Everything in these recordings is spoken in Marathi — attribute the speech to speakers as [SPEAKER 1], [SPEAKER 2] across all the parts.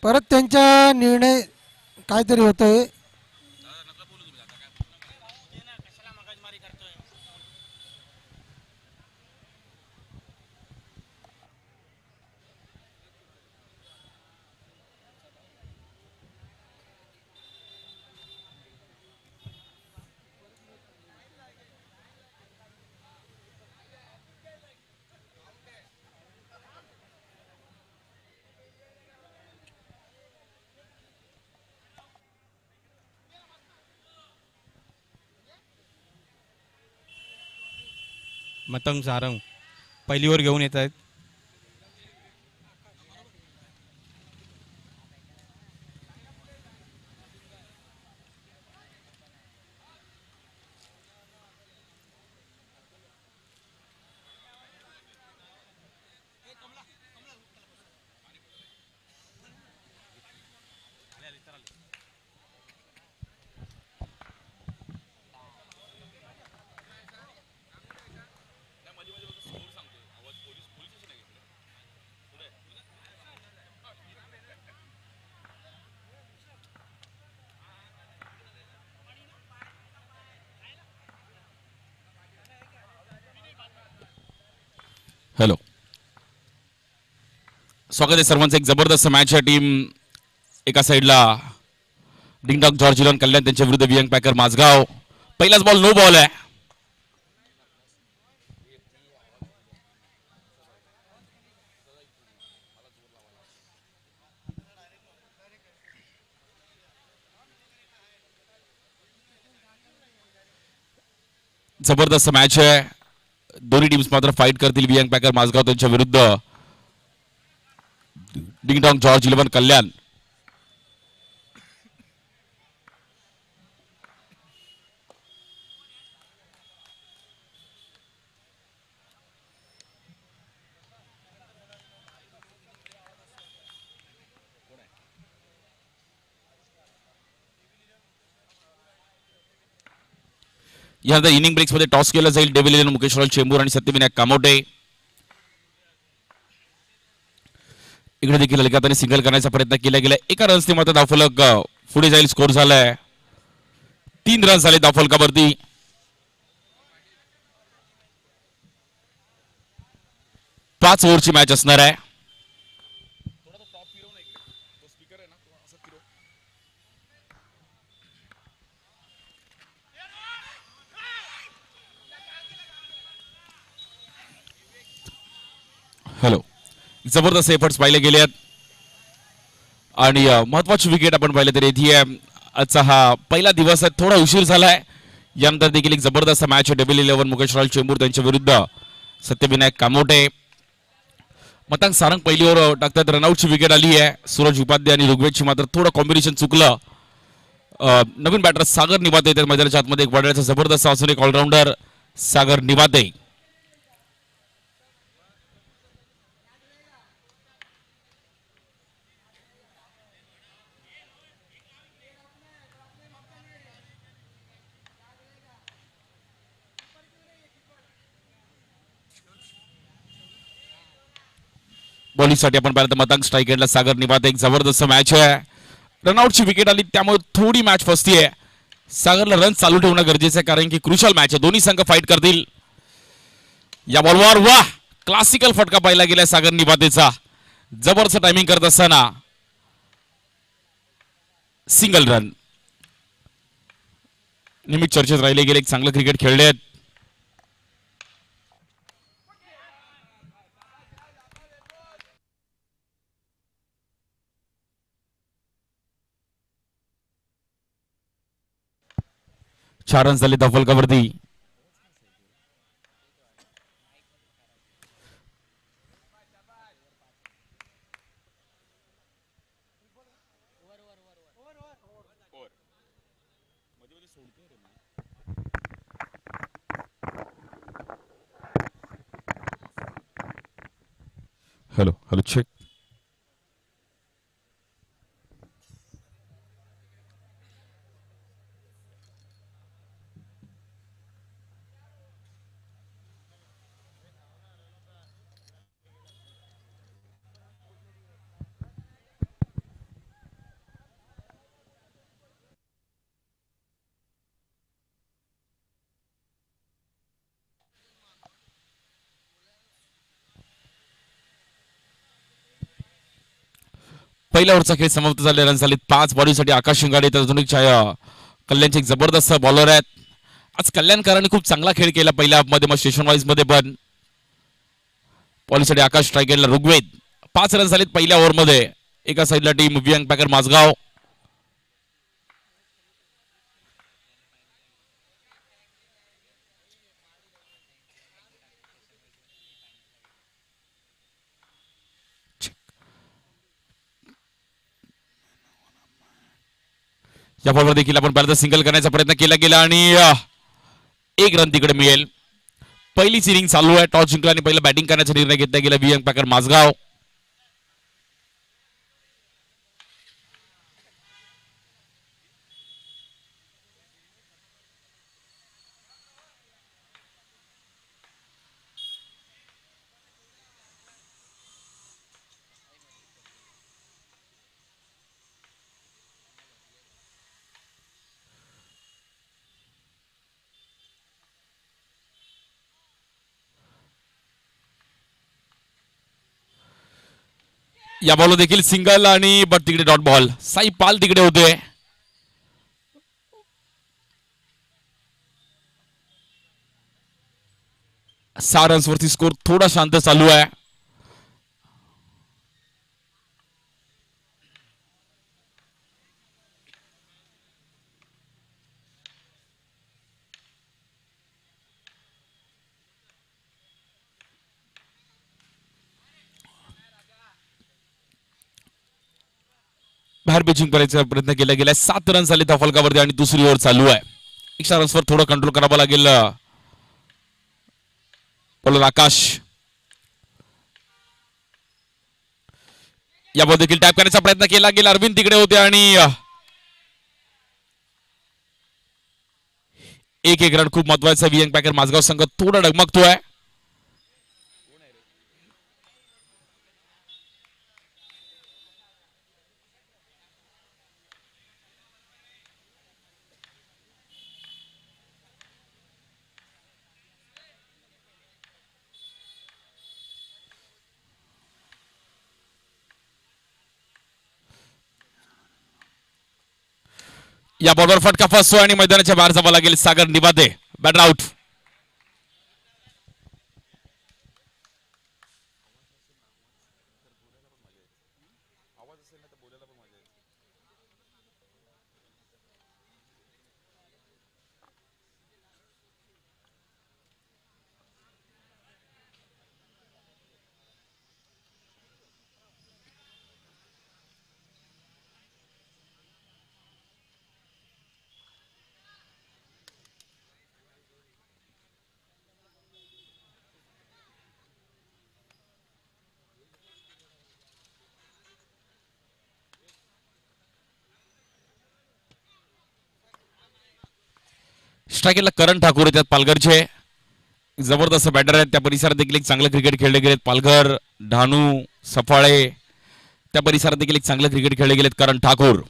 [SPEAKER 1] परत त्यांचा निर्णय काहीतरी होतोय.
[SPEAKER 2] मतंग सारंग पहिलीवर घेऊन येत आहेत.
[SPEAKER 3] हॅलो, स्वागत आहे सर्वांचं. एक जबरदस्त मॅच आहे. टीम एका साईडला डिंगडॉग जॉर्ज इलॉन कल्याण त्यांच्या विरुद्ध वियंग पॅकर माझगाव. पहिलाच बॉल नो बॉल आहे. जबरदस्त मॅच आहे. दोन्ही टीम्स मात्र फाईट करतील. वियंग पॅकर माझगाव त्यांच्या विरुद्ध डिंगडॉग जॉर्ज इलेव्हन कल्याण. यानंतर इनिंग ब्रेक्समध्ये टॉस केला जाईल. Devil eleven Mukesh royal Chembur आणि सत्यविनायक कामोटे. इकडे देखील अलकाताने सिंगल करण्याचा प्रयत्न केला गेला. एका रन्सने मात्र धावफलक पुढे जाईल. स्कोर झालाय 3 रन झाले धावफलकावरती. पाच ओव्हरची मॅच असणार आहे. हॅलो, जबरदस्त एफर्ट्स पाहिले गेले आहेत आणि महत्वाची विकेट आपण पाहिलं तर येथे आजचा हा पहिला दिवस आहे. थोडा उशीर झालाय. यानंतर देखील एक जबरदस्त मॅच आहे. Devil eleven Mukesh royal Chembur त्यांच्या विरुद्ध सत्यविनायक कामोटे. मतांग सारंग पहिली ओव्हर टाकतात. रनआउटची विकेट आली आहे. सूरज उपाध्याय आणि ऋग्वेदची मात्र थोडं कॉम्बिनेशन चुकलं. नवीन बॅटर सागर निवाते येतात मैदानाच्या आतमध्ये. एक वडाळ्याचा जबरदस्त असून एक ऑलराऊंडर सागर निवाते. बॉलिंगसाठी आपण पाहिलं तर मतांग स्ट्राईक एंडला सागर निवाते. एक जबरदस्त मॅच आहे. रनआउटची विकेट आली त्यामुळे थोडी मॅच फसतीये. सागरला रन चालू ठेवणं गरजेचं आहे कारण की क्रुशल मॅच आहे. दोन्ही संघ फाईट करतील. या बॉलवर वाह, क्लासिकल फटका पाहिला गेला सागर निवातेचा. जबरदस्त टायमिंग करत असताना सिंगल रन. निमित्त चर्चेत राहिले गेले. एक चांगलं क्रिकेट खेळले आहेत. चार रन झाले धावफलकावरती. Hello hello check. पहिल्या ओव्हरचा खेळ समाप्त झाले. रन झाले 5. बॉलिंगसाठी आकाश शिंगाडे तर अजून एक कल्याणचे एक जबरदस्त बॉलर आहेत. आज कल्याणकरांनी खूप चांगला खेळ केला पहिल्या हाफमध्ये, मग स्टेशन वाईज मध्ये पण. बॉलिंगसाठी आकाश, स्ट्राईक एंडला ऋग्वेद. 5 रन झालेत पहिल्या ओव्हरमध्ये. एका साईडला टीम विंग पॅकर माझगाव. या बॉलवर देखील आपण पहिल्यांदा सिंगल करण्याचा प्रयत्न केला गेला आणि 1 रन तिकडे मिळेल. पहिलीच इनिंग चालू आहे. टॉस जिंकला आणि पहिला बॅटिंग करण्याचा निर्णय घेतला गेला विंग पॅकर माझगाव. या बॉल देखील सिंगल आणि बट तिकडे डॉट बॉल. साई पाल तिकडे होते. सहा रन्स वरती स्कोर थोडा शांत चालू आहे. बाहेर पिचिंग करायचा प्रयत्न केला गेला. 7 रन झाले त्या फलकावरती आणि दुसरी ओव्हर चालू आहे. एक्स्ट्रा रन्सवर थोडं कंट्रोल करावं लागेल. बॉलर आकाश. या बॉल देखील टॅप करण्याचा प्रयत्न केला गेला. अरविंद तिकडे होते आणि 1 रन खूप महत्वाचा. विंग पॅकर माझगाव संघ थोडा डगमगतोय. या बॉलवर फटका फसतोय आणि मैदानाच्या बाहेर जावं लागेल. सागर निबादे बॅटर आउट. स्ट्राईकला करण ठाकूर येतात पालघरचे. जबरदस्त बॅटर आहेत. त्या परिसरात देखील एक चांगलं क्रिकेट खेळले गेलेत. पालघर, ढाणू, सफाळे त्या परिसरात देखील एक चांगलं क्रिकेट खेळले गेलेत करण ठाकूर.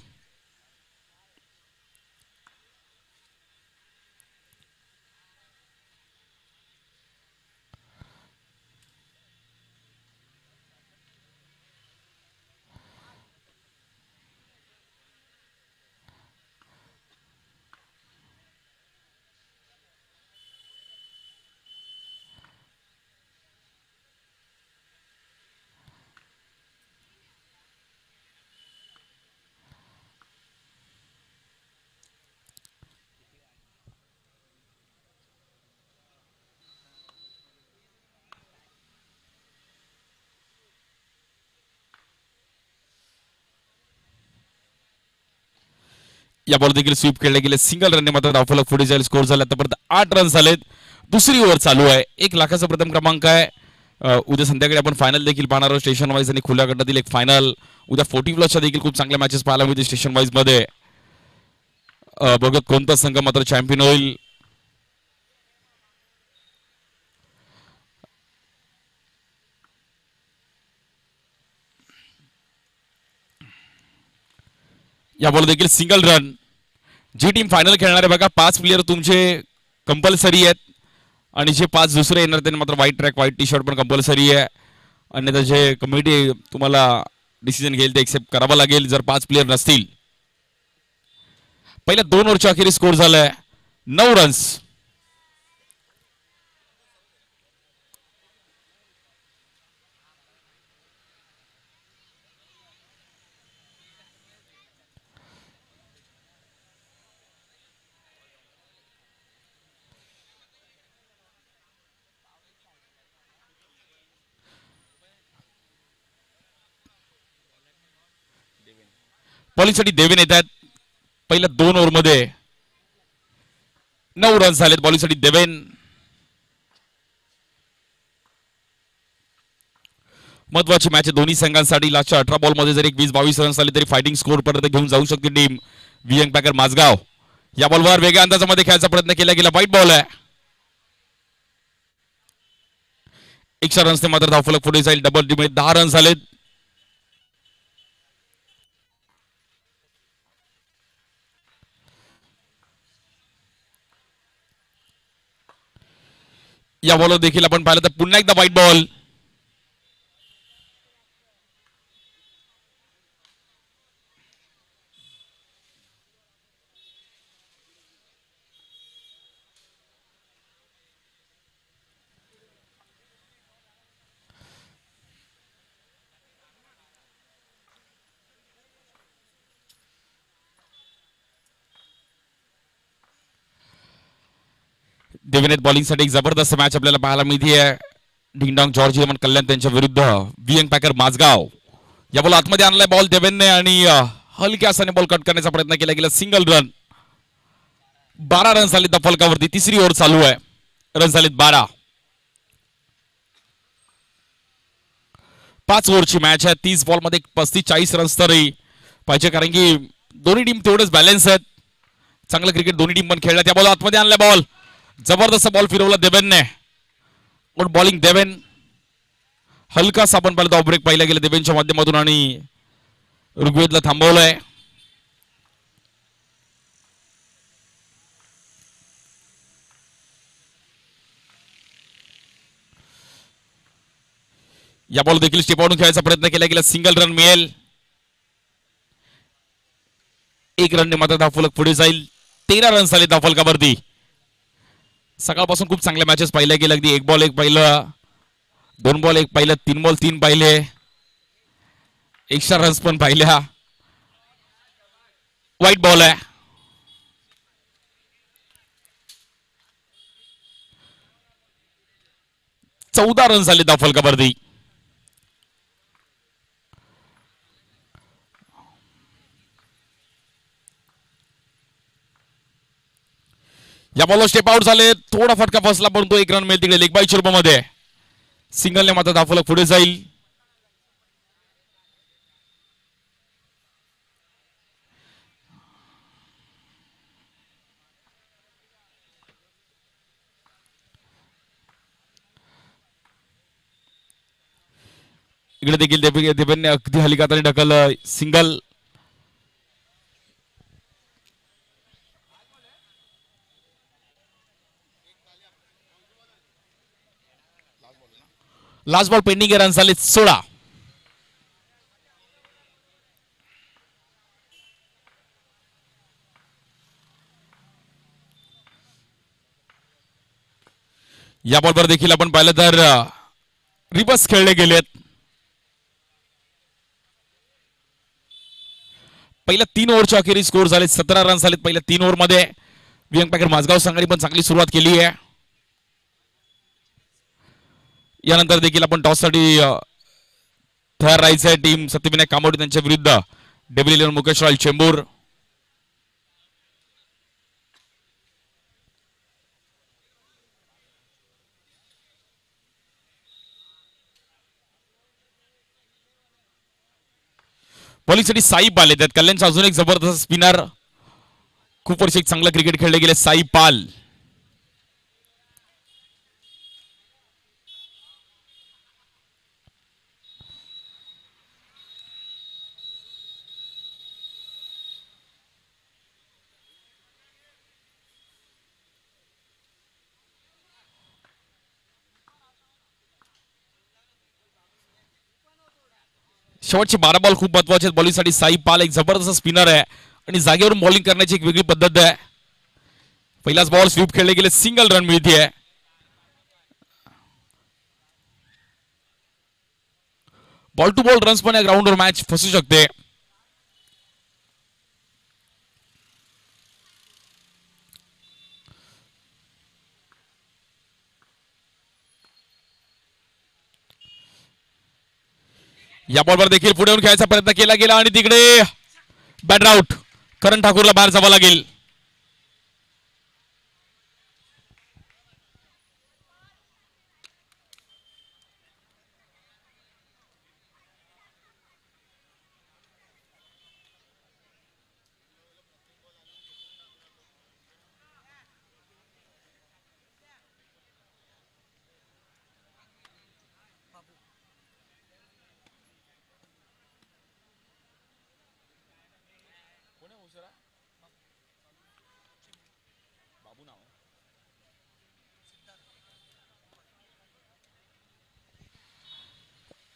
[SPEAKER 3] या बॉल देखील स्वीप खेळले गेले. सिंगल रनने मात्र धावफलक पुढे जाईल. स्कोर झाला आतापर्यंत 8 रन झालेत. दुसरी ओव्हर चालू आहे. 1 लाखाचा प्रथम क्रमांक आहे. उद्या संध्याकाळी आपण फायनल देखील पाहणार आहोत. स्टेशन वाईज आणि खुल्या गटातील एक फायनल. उद्या 40+ देखील खूप चांगल्या मॅचेस पाहायला मिळतील स्टेशन वाईज मध्ये. बघत कोणता संघ मात्र चॅम्पियन होईल. या बॉल देखील सिंगल रन. जी टीम फायनल खेळणार आहे बघा 5 प्लेयर तुमचे कंपल्सरी आहेत आणि जे 5 दुसरे येणार त्यांनी मात्र white track white T shirt पण कंपल्सरी आहे. अन्यथा जे कमिटी तुम्हाला डिसिजन घेईल ते एक्सेप्ट करावं लागेल जर 5 प्लेयर नसतील. पहिल्या 2 ओव्हरच्या अखेरीस स्कोर झालाय 9 रन्स. बॉलिंगसाठी देवेन येत आहेत. पहिल्या 2 ओव्हरमध्ये 9 रन्स झालेत बॉलिंगसाठी देवेन. महत्वाची मॅच आहे दोन्ही संघांसाठी. लास्टच्या 18 बॉलमध्ये जर 20-22 रन्स आले तरी फायटिंग स्कोर पर्यंत घेऊन जाऊ शकते टीम वियंग पॅकर माझगाव. या बॉलवर वेगळ्या अंदाजामध्ये खेळायचा प्रयत्न केला गेला. वाईट बॉल आहे. एक्स्ट्रा रन्सने मात्र धावफलक पुढे जाईल. डबल टीम 10 रन्स झालेत. या बॉलवर देखील आपण पाहिलं तर पुन्हा एकदा वाईट बॉल. देवेनेत बॉलिंगसाठी एक जबरदस्त मॅच आपल्याला पाहायला मिळते. डिंगडॉंग जॉर्ज हेमन कल्याण त्यांच्या विरुद्ध वियंग पॅकर माझगाव. या बॉल आतमध्ये आणलाय बॉल देवेनने आणि हलक्या असाने बॉल कट करण्याचा प्रयत्न केला गेला. Single run. 12 रन झाले त्या फलकावरती. तिसरी ओव्हर चालू आहे. रन झालेत 12. 5 ओव्हरची मॅच आहे. 30 बॉलमध्ये 35-40 रन्स तरी पाहिजे कारण की दोन्ही टीम तेवढेच बॅलन्स आहेत. चांगलं क्रिकेट दोन्ही टीम पण खेळल्या. त्या बॉल आतमध्ये आणलाय बॉल. जबरदस्त बॉल फिरवला देवेनने. गुड बॉलिंग देवेन. हलकासा आपण पाहिलं ब्रेक पाहिला गेला देवेनच्या माध्यमातून आणि ऋग्वेदला थांबवलंय. या बॉल देखील स्टेपावरून खेळायचा प्रयत्न केला गेला. सिंगल रन मिळेल. 1 रनने मात्र धावफलक पुढे जाईल. 13 रन झाले धावफलकावरती. सकाळपासून खूप चांगल्या मॅचेस पाहिल्या गेल्या. अगदी 1 बॉल 1 पाहिलं, 2 बॉल 1 पाहिलं, 3 बॉल 3 पाहिले, एक्स्ट्रा रन्स पण पाहिल्या. वाईट बॉल आहे. चौदा रन झाले धावफलकावरती. या बॉलवर स्टेप आउट झाले. थोडा फटका फसला पण तो 1 रन मिळेल तिकडे लेग बायच्या रूपामध्ये. सिंगलने मात्र धावफलक पुढे जाईल. इकडे देखील देवेनने अगदी हलकाताने ढकललं. Single. Last ball pending run झाले 16. या बॉलवर देखील आपण पाहिलं तर रिवर्स खेळले गेलेत. पहिल्या 3 ओव्हरच्या अखेरी स्कोर झाले 17 रन झालेत पहिल्या 3 ओव्हरमध्ये. वियंग पॅकर माझगाव संघाने पण चांगली सुरुवात केली आहे. यानंतर देखील आपण टॉससाठी तयार राहायचं आहे. टीम सत्यविनायक कामोडी त्यांच्या विरुद्ध डेब्यू मुकेश रॉयल चेंबूर. बॉलिंगसाठी साई पाल येतात. कल्याणचा अजून एक जबरदस्त स्पिनर. खूप वर्ष एक चांगलं क्रिकेट खेळले गेले साई पाल. शेवटचे 12 बॉल खूप महत्वाचे आहेत बॉलिंगसाठी. साई पाल एक जबरदस्त स्पिनर आहे आणि जागेवरून बॉलिंग करण्याची एक वेगळी पद्धत आहे. पहिलाच बॉल स्वीप खेळले गेले, सिंगल रन मिळते. बॉल टू बॉल रन्स पण या ग्राउंडवर मॅच फसू शकते. या बॉलवर देखील पुढे येऊन खेळायचा प्रयत्न केला गेला आणि तिकडे बॅट आउट. करण ठाकूरला बाहेर जावं लागेल.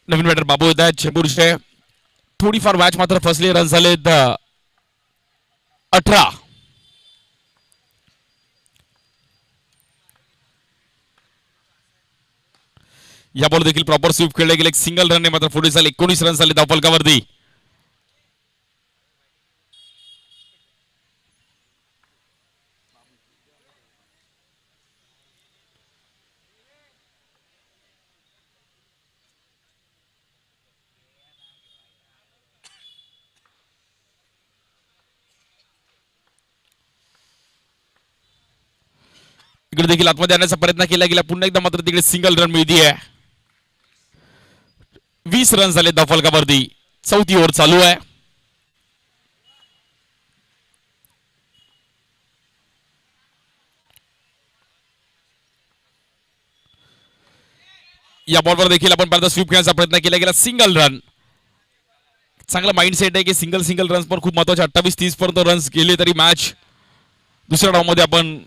[SPEAKER 3] नवीन बॅटर बाबू येत आहेत चेंबूरचे. थोडीफार मॅच मात्र फसली. रन झालेत 18. या बॉल देखील प्रॉपर स्वीप खेळले गेले. सिंगल रन मात्र पुढे झाले. 19 रन झाले धावफलकावरती. इकडे देखील आतमध्ये आणण्याचा प्रयत्न केला गेला. पुन्हा एकदा मात्र तिकडे सिंगल रन मिळते. 20 रन झाले धावफलकावरती. 4थी ओव्हर चालू आहे. या बॉलवर देखील आपण परत स्वीप खेळण्याचा प्रयत्न केला गेला. Single run. चांगला माइंड सेट आहे की सिंगल रन्स पण खूप महत्वाचे. 28-30 पर्यंत रन्स गेले तरी मॅच दुसऱ्या डाव मध्ये आपण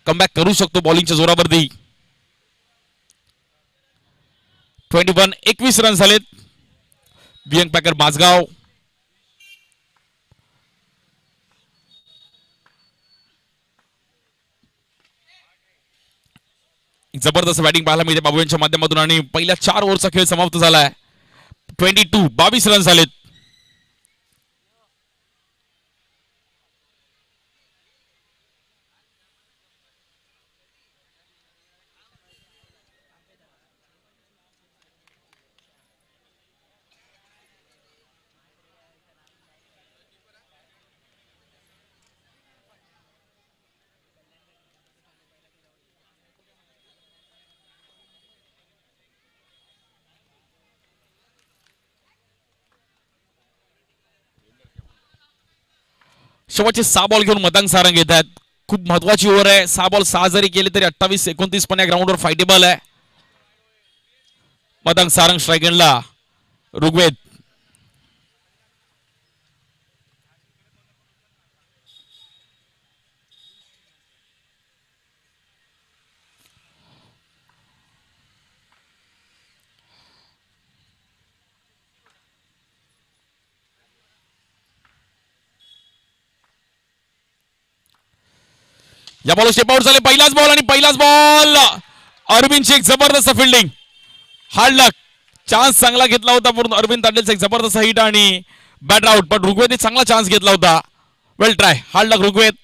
[SPEAKER 3] कमबॅक करू शकतो बॉलिंगच्या जोरावरती. 21 रन झालेत. बियंग पॅकर माझगाव. जबरदस्त बॅटिंग पाहायला मिळते बाबू यांच्या माध्यमातून आणि पहिल्या 4 ओव्हरचा खेळ समाप्त झालाय. 22 रन झालेत. शेवटचे 6 बॉल घेऊन मदांग सारंग येत आहेत. खूप महत्वाची ओव्हर आहे. 6 बॉल 6 जरी केले तरी 28-29 पण या ग्राउंडवर फायटेबल आहे. मदांग सारंग स्ट्राईक एंडला. ऋग्वेद या बॉल स्टेप आउट झाले. पहिलाच बॉल अरविंदची एक जबरदस्त फिल्डिंग. हार्ड लक. चान्स चांगला घेतला होता पण अरविंद तांडेलचा एक जबरदस्त हिट आणि बॅट आउट. पण ऋग्वेदने चांगला चान्स घेतला होता. वेल ट्राय. हार्ड लक ऋग्वेद.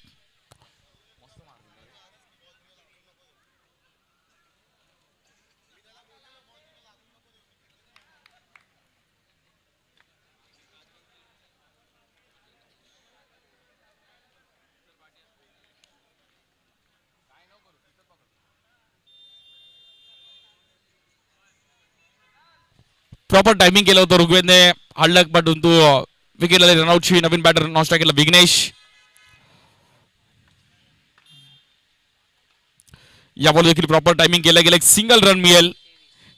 [SPEAKER 3] प्रॉपर टायमिंग केलं होतं ऋग्वेदने. हार्डलक पण तो विकेटला रनआउटची. नवीन बॅटर नॉन स्ट्राईक केला विघ्नेश. या बॉल देखील प्रॉपर टायमिंग केलं गेलं. सिंगल रन मिळेल.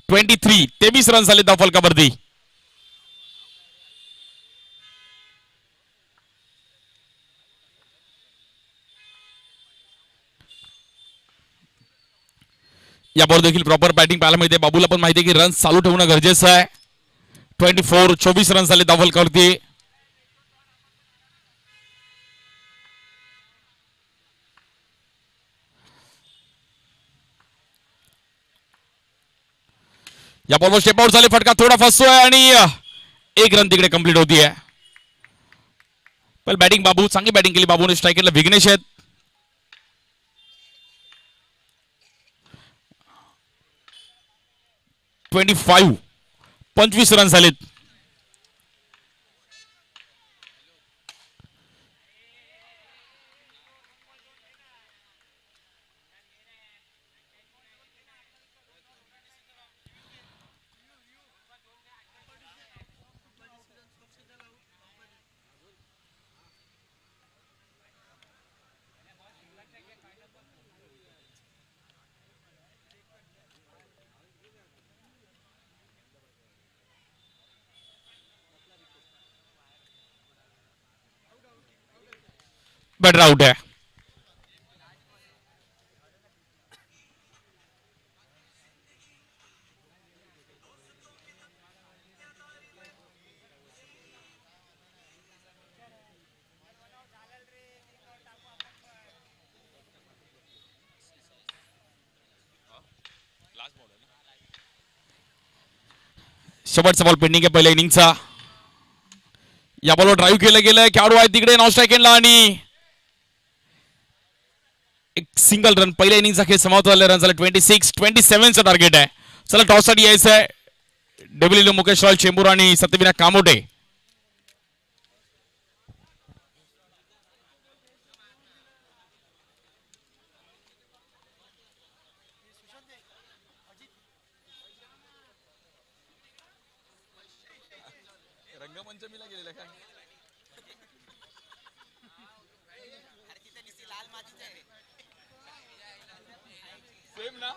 [SPEAKER 3] 23 रन झाले धावफलकावरती. या बॉल देखील प्रॉपर बॅटिंग पाहायला मिळते. बाबूला पण माहिती आहे की रन चालू ठेवणं गरजेचं आहे. 24 रन झाले धावलकावरती. या बॉलवर स्टेप आउट झाले. फटका थोडा फसतोय आणि एक रन तिकडे कंप्लीट होतीये. पण बॅटिंग बाबू, चांगली बॅटिंग केली बाबूने. स्ट्रायकरला विघ्नेश आहेत. .25 25 रन झालेत. बॅटर आउट आहे. शेवटचा बॉल पेंडिंग आहे पहिल्या इनिंगचा. या बॉलवर ड्राईव्ह केलं गेलं. खेळाडू आहे तिकडे नॉन स्ट्रायकेनला आणि एक सिंगल रन. पहिल्या इनिंगचा खेळ समाप्त झाला. रन झाला 26-27 टार्गेट आहे. चला टॉस साठी यायचं आहे. डेव्हिल मुकेश रॉयल चेंबूर आणि सत्यविनायक कामोटे. रंगमंचमीला गेलेला काय सेम ना.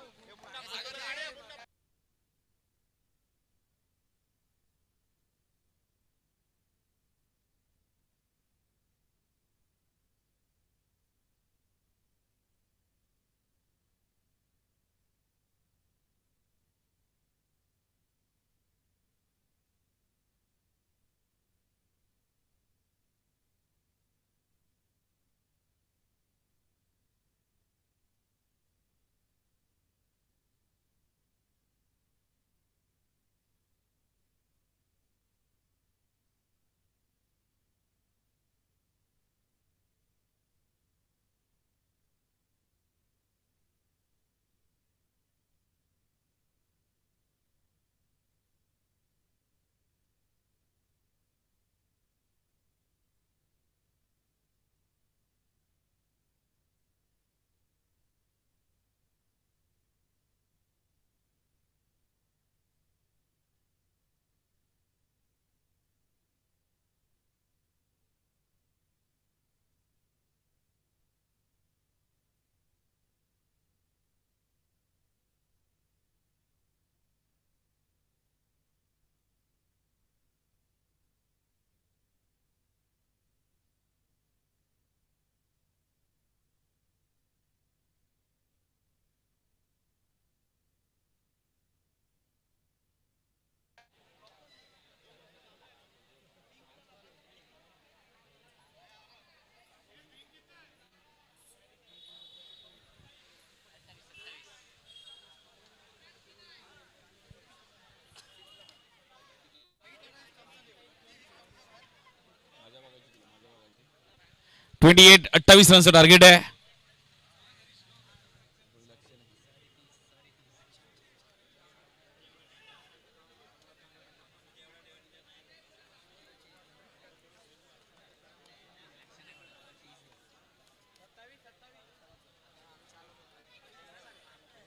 [SPEAKER 3] .28 28 रनचं टार्गेट आहे.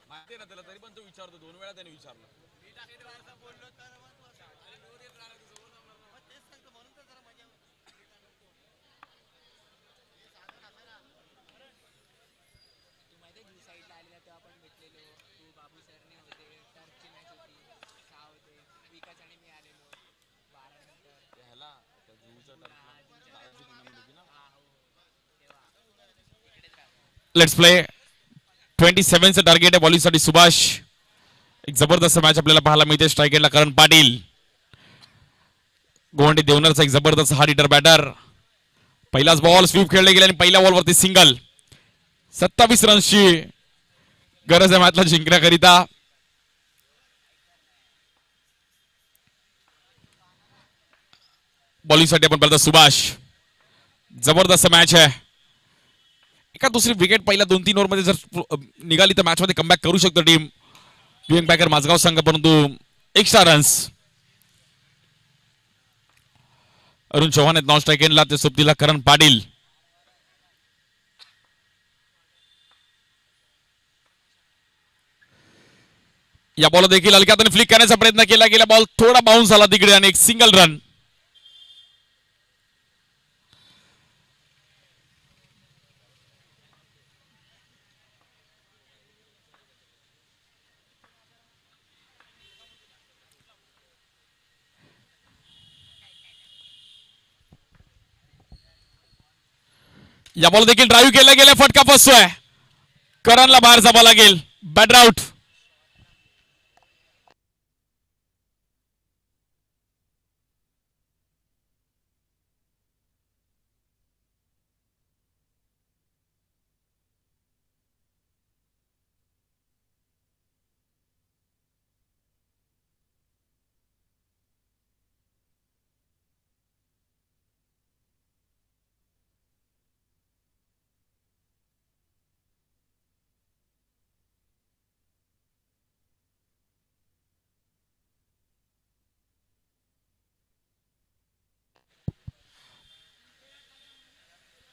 [SPEAKER 3] माहिती ना त्याला, तरी पण तो विचारतो. 2 वेळा त्याने विचारलं. Let's play. 27चं टार्गेट आहे बॉलिंगसाठी सुभाष. एक जबरदस्त मॅच आपल्याला पाहायला मिळते. स्ट्रायकेटला करण पाटील. गोवंडी देवनरचा एक जबरदस्त हार्ड हिटर बॅटर. पहिलाच बॉल स्वीप खेळले गेले आणि पहिल्या बॉलवरती सिंगल. 27 रन्सची गरज आहे मॅचला जिंकण्याकरिता. बॉलिंगसाठी आपण पाहतो सुभाष. जबरदस्त मॅच आहे. एका दुसरी विकेट पहिल्या 2-3 ओव्हरमध्ये जर निघाली तर मॅचमध्ये कमबॅक करू शकतो टीम विंग बॅकर माझगाव संघ, परंतु एक्स्ट्रा रन्स. अरुण चव्हाण आहेत नॉन स्ट्राईक एंडला, ते सोबतीला करण पाटील. या बॉल देखील हलक्या हाताने फ्लिक करण्याचा प्रयत्न केला गेला. बॉल थोडा बाउन्स झाला तिकडे आणि एक सिंगल रन. या बॉल देखील ड्राईव्ह केला गेला. फटका फसतोय. करणला बाहेर जावं लागेल. Batter out.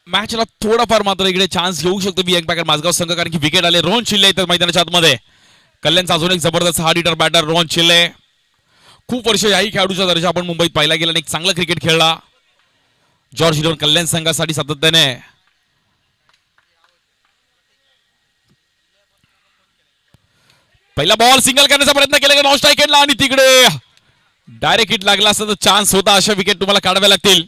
[SPEAKER 3] मॅचला थोडाफार मात्र इकडे चान्स घेऊ शकतो बी बॅकर माझगाव संघ, कारण की विकेट आले. रोहन चिल्ले तर मैदानाच्या आतमध्ये. कल्याणचा अजून एक जबरदस्त हार्ड हिटर बॅटर रोहन चिल्ले. खूप वर्ष याही खेळाडूचा दर्जा आपण मुंबईत पाहिला गेला आणि एक चांगला क्रिकेट खेळला. जॉर्ज हिडोन कल्याण संघासाठी सातत्याने. पहिला बॉल सिंगल करण्याचा प्रयत्न केला गेला नॉन स्ट्राईक एंडला आणि तिकडे डायरेक्ट हिट लागला असता तर चान्स होता. अशा विकेट तुम्हाला काढाव्या लागतील.